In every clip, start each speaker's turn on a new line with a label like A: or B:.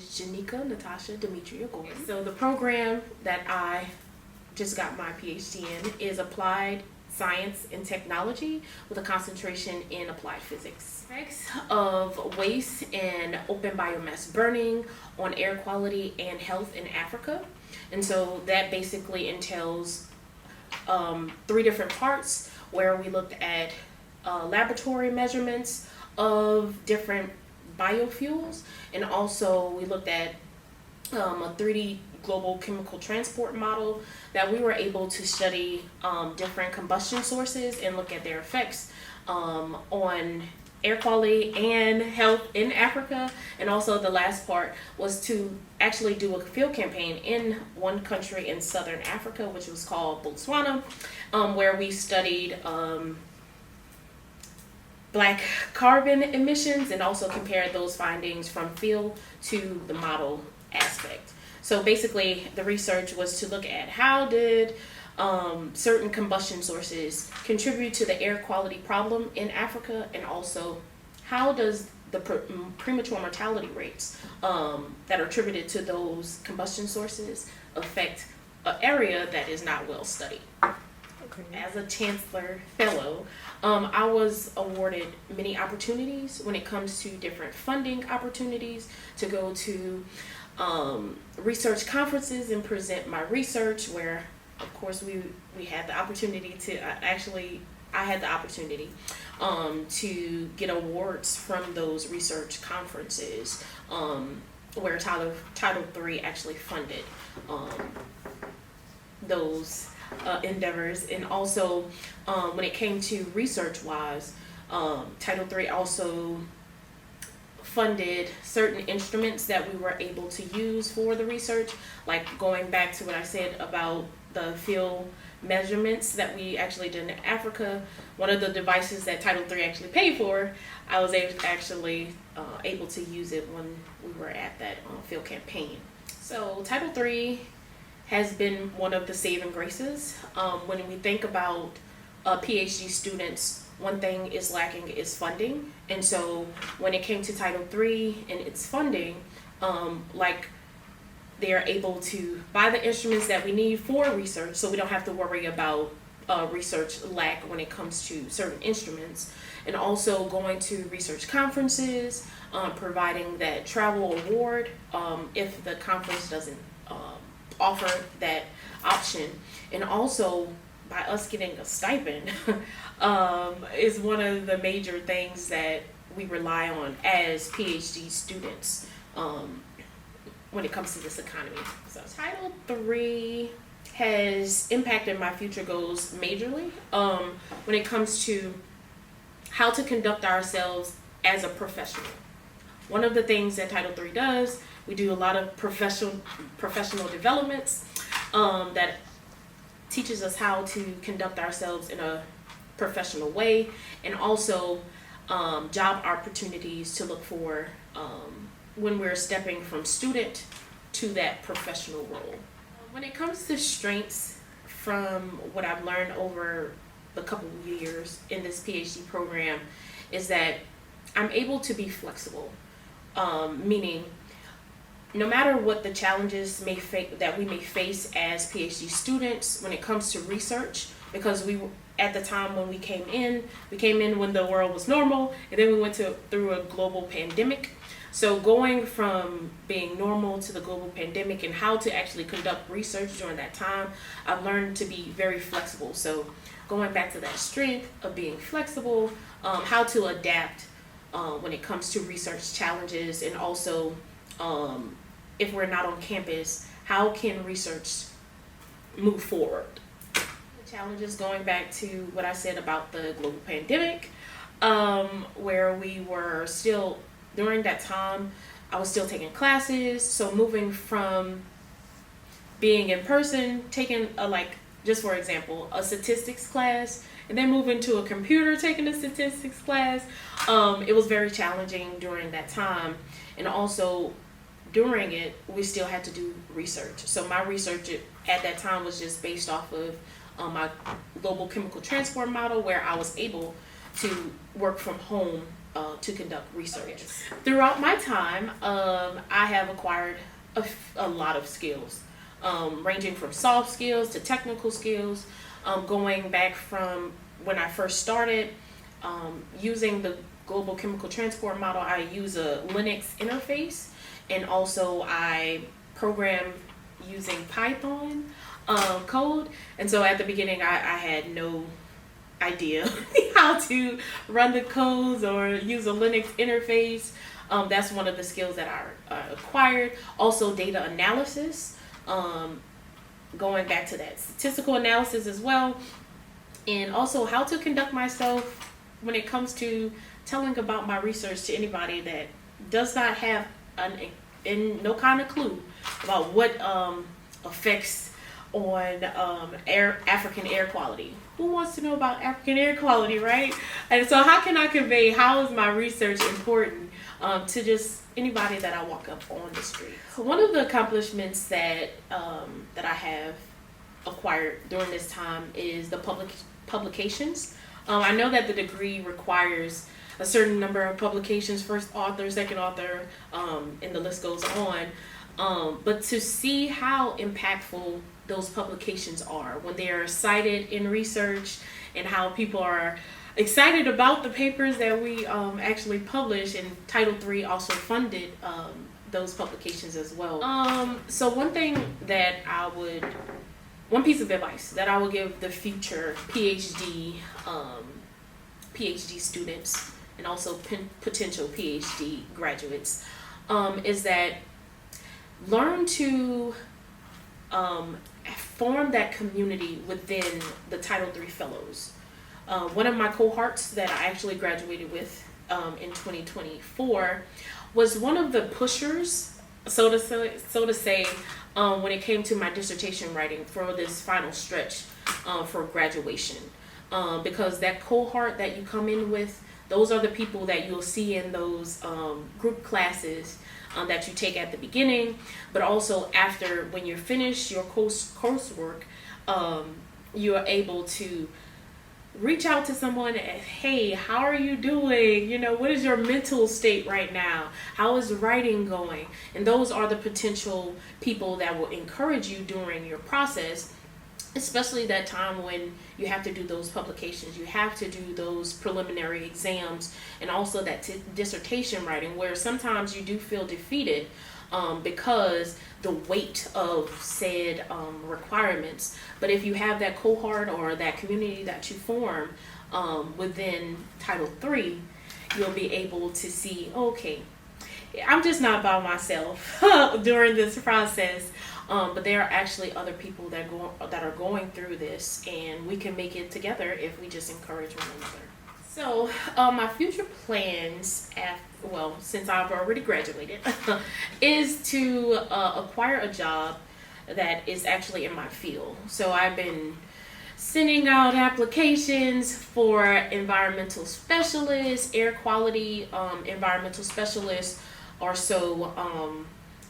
A: Janica Natasha Demetria Gordon. So the program that I just got my PhD in is Applied Science and Technology with a concentration in applied physics. Effects of waste and open biomass burning on air quality and health in Africa. And so that basically entails 3 different parts where we looked at laboratory measurements of different biofuels, and also we looked at a 3D global chemical transport model that we were able to study different combustion sources and look at their effects on air quality and health in Africa. And also the last part was to actually do a field campaign in one country in southern Africa, which was called Botswana, where we studied black carbon emissions and also compared those findings from field to the model aspect. So basically the research was to look at how did certain combustion sources contribute to the air quality problem in Africa, and also how does the premature mortality rates that are attributed to those combustion sources affect an area that is not well studied. Okay. As a Chancellor Fellow, I was awarded many opportunities when it comes to different funding opportunities to go to research conferences and present my research, where of course we had the opportunity to I had the opportunity to get awards from those research conferences, where Title III actually funded those endeavors. And also when it came to research wise, Title III also funded certain instruments that we were able to use for the research, like going back to what I said about the field measurements that we actually did in Africa. One of the devices that Title III actually paid for, I was actually able to use it when we were at that field campaign. So Title III has been one of the saving graces. When we think about PhD students, one thing is lacking is funding. And so when it came to Title III and its funding, like they are able to buy the instruments that we need for research, so we don't have to worry about research lack when it comes to certain instruments, and also going to research conferences, providing that travel award if the conference doesn't offer that option, and also by us getting a stipend is one of the major things that we rely on as PhD students when it comes to this economy. So Title III has impacted my future goals majorly when it comes to how to conduct ourselves as a professional. One of the things that Title III does, we do a lot of professional developments that teaches us how to conduct ourselves in a professional way, and also job opportunities to look for when we're stepping from student to that professional role. When it comes to strengths, from what I've learned over the couple of years in this PhD program, is that I'm able to be flexible, meaning no matter what the challenges that we may face as PhD students when it comes to research, because at the time when we came in when the world was normal, and then we went through a global pandemic. So going from being normal to the global pandemic and how to actually conduct research during that time, I've learned to be very flexible. So going back to that strength of being flexible, how to adapt when it comes to research challenges, and also if we're not on campus, how can research move forward? The challenges, going back to what I said about the global pandemic, where we were still, during that time, I was still taking classes. So moving from being in person, taking just for example, a statistics class, and then moving to a computer taking a statistics class, it was very challenging during that time. And also during it, we still had to do research. So my research at that time was just based off of my global chemical transport model, where I was able to work from home to conduct research. Throughout my time, I have acquired a lot of skills, ranging from soft skills to technical skills, going back from when I first started using the global chemical transport model. I use a Linux interface, and also I program using Python code. And so at the beginning, I had no idea how to run the codes or use a Linux interface. That's one of the skills that I acquired. Also data analysis, going back to that statistical analysis as well, and also how to conduct myself when it comes to telling about my research to anybody that does not have no kind of clue about what effects on African air quality. Who wants to know about African air quality, right? And so how can I convey how is my research important to just anybody that I walk up on the street? One of the accomplishments that I have acquired during this time is the publications. I know that the degree requires a certain number of publications, first author, second author, and the list goes on. But to see how impactful those publications are when they are cited in research, and how people are excited about the papers that we actually publish, and Title III also funded those publications as well. So one piece of advice that I would give the future PhD students and also potential PhD graduates is that learn to form that community within the Title III Fellows. One of my cohorts that I actually graduated with in 2024 was one of the pushers, so to say, when it came to my dissertation writing for this final stretch for graduation. Because that cohort that you come in with, those are the people that you'll see in those group classes that you take at the beginning, but also after, when you're finished your coursework, you're able to reach out to someone and, hey, how are you doing? You know, what is your mental state right now? How is writing going? And those are the potential people that will encourage you during your process, especially that time when you have to do those publications, you have to do those preliminary exams, and also that dissertation writing, where sometimes you do feel defeated because the weight of said requirements. But if you have that cohort or that community that you form within Title III, you'll be able to see, okay, I'm just not by myself during this process. But there are actually other people that are going through this, and we can make it together if we just encourage one another. So my future plans, since I've already graduated, is to acquire a job that is actually in my field. So I've been sending out applications for environmental specialists, air quality environmental specialists, or so,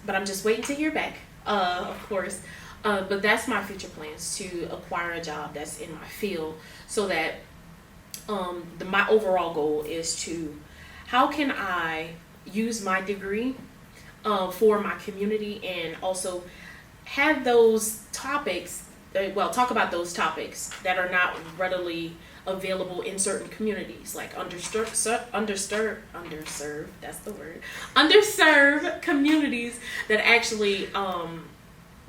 A: but I'm just waiting to hear back. Of course, but that's my future plans, to acquire a job that's in my field, so that my overall goal is to, how can I use my degree for my community, and also have those topics, talk about those topics that are not readily available in certain communities, like underserved, that's the word, underserved communities that actually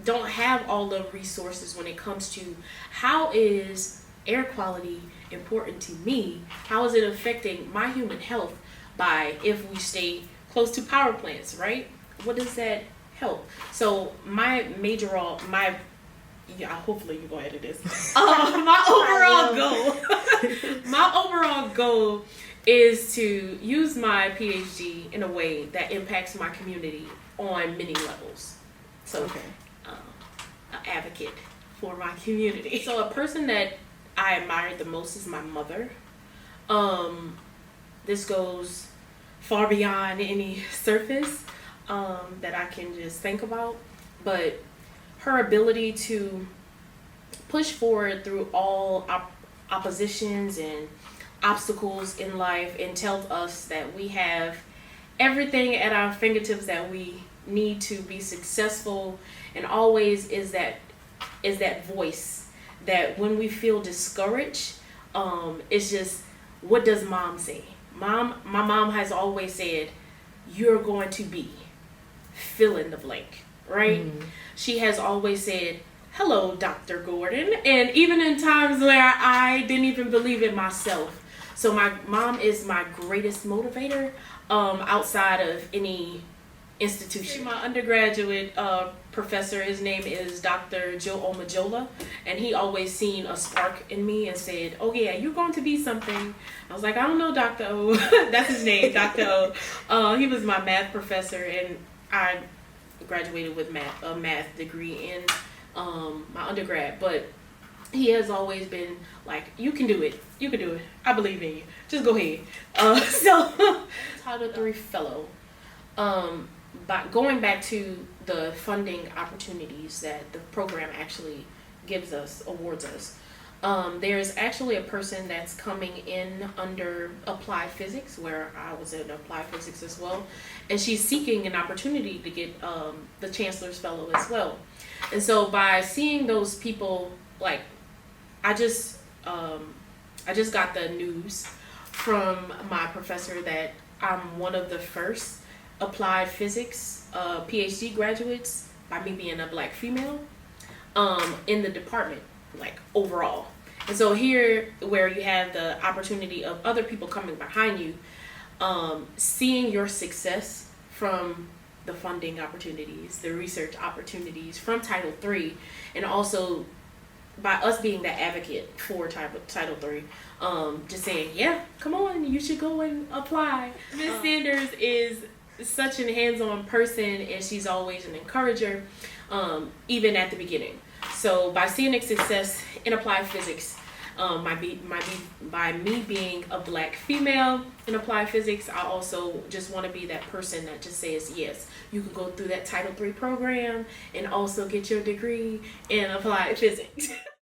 A: don't have all the resources when it comes to how is air quality important to me, how is it affecting my human health by if we stay close to power plants, right? What does that help? So hopefully you go ahead of this. My overall goal is to use my PhD in a way that impacts my community on many levels. So, an advocate for my community. So a person that I admire the most is my mother. This goes far beyond any surface that I can just think about, but her ability to push forward through all oppositions and obstacles in life and tells us that we have everything at our fingertips that we need to be successful, and always is that voice that when we feel discouraged, it's just, what does mom say? My mom has always said, you're going to be fill in the blank, right? She has always said, hello, Dr. Gordon. And even in times where I didn't even believe it myself. So my mom is my greatest motivator outside of any institution. My undergraduate professor, his name is Dr. Joe Omajola, and he always seen a spark in me and said, oh yeah, you're going to be something. I was like, I don't know, Dr. O. That's his name, Dr. O. He was my math professor, and I graduated with a math degree in my undergrad, but he has always been like, you can do it, I believe in you, just go ahead. So Title III fellow, by going back to the funding opportunities that the program actually awards us, there's actually a person that's coming in under applied physics, where I was in applied physics as well, and she's seeking an opportunity to get the Chancellor's Fellow as well. And so by seeing those people, like, I just got the news from my professor that I'm one of the first applied physics PhD graduates, by me being a black female, in the department, like overall. And so here, where you have the opportunity of other people coming behind you, seeing your success from the funding opportunities, the research opportunities from Title III, and also by us being the advocate for Title III, just saying, yeah, come on, you should go and apply. Ms. Sanders is such a hands-on person, and she's always an encourager, even at the beginning. So by seeing a success in applied physics, by me being a black female in applied physics, I also just want to be that person that just says, yes, you can go through that Title III program and also get your degree in applied physics.